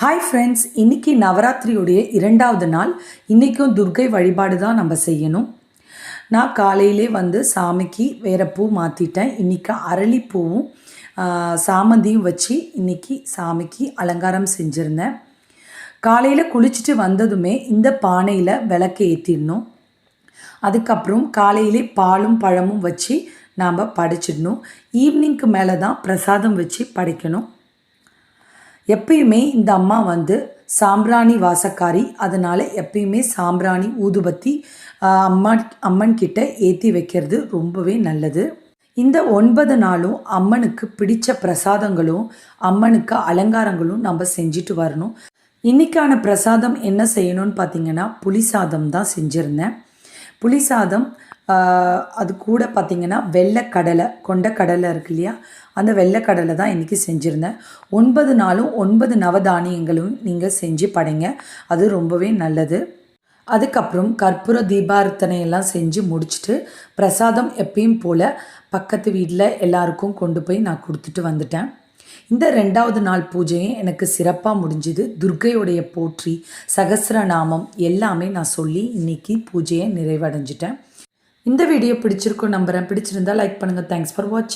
Hi friends, இன்றைக்கி நவராத்திரியுடைய 2வது நாள். இன்றைக்கும் துர்க்கை வழிபாடு தான் நம்ம செய்யணும். நான் காலையிலே சாமிக்கு வேறு பூ மாற்றிட்டேன். இன்றைக்கி அரளிப்பூவும் சாமந்தியும் வச்சு இன்றைக்கி சாமிக்கு அலங்காரம் செஞ்சுருந்தேன். காலையில் குளிச்சுட்டு வந்ததுமே இந்த பானையில் விளக்கு ஏற்றிடணும். அதுக்கப்புறம் காலையிலே பாலும் பழமும் வச்சு நாம் படைச்சிடணும். ஈவினிங்க்கு மேலே தான் பிரசாதம் வச்சு படைக்கணும். எப்பயுமே இந்த அம்மா சாம்பிராணி வாசக்காரி. அதனால் எப்பயுமே சாம்பிராணி ஊதுபத்தி அம்மன் கிட்ட ஏற்றி வைக்கிறது ரொம்பவே நல்லது. இந்த 9 நாளும் அம்மனுக்கு பிடித்த பிரசாதங்களும் அம்மனுக்கு அலங்காரங்களும் நம்ம செஞ்சுட்டு வரணும். இன்றைக்கான பிரசாதம் என்ன செய்யணும்னு பார்த்திங்கன்னா, புளி சாதம் தான் செஞ்சுருந்தேன். புளி சாதம் அது கூட பார்த்திங்கன்னா வெள்ளைக்கடலை, கொண்டக்கடலை இருக்கு இல்லையா, அந்த வெள்ளைக்கடலை தான் இன்றைக்கி செஞ்சுருந்தேன். 9 நாளும் 9 நவதானியங்களும் நீங்கள் செஞ்சு படைங்க, அது ரொம்பவே நல்லது. அதுக்கப்புறம் கற்பூர தீபார்த்தனையெல்லாம் செஞ்சு முடிச்சுட்டு பிரசாதம் எப்பயும் போல் பக்கத்து வீட்டில் எல்லாருக்கும் கொண்டு போய் நான் கொடுத்துட்டு வந்துட்டேன். இந்த 2வது நாள் பூஜையும் எனக்கு சிறப்பாக முடிஞ்சுது. துர்க்கையுடைய போற்றி சகஸ்ரநாமம் எல்லாமே நான் சொல்லி இன்றைக்கி பூஜையை நிறைவடைஞ்சிட்டேன். இந்த வீடியோ பிடிச்சிருக்கும் நம்புகிறேன். பிடிச்சிருந்தால் லைக் பண்ணுங்கள். தேங்க்ஸ் ஃபார் வாட்சிங்.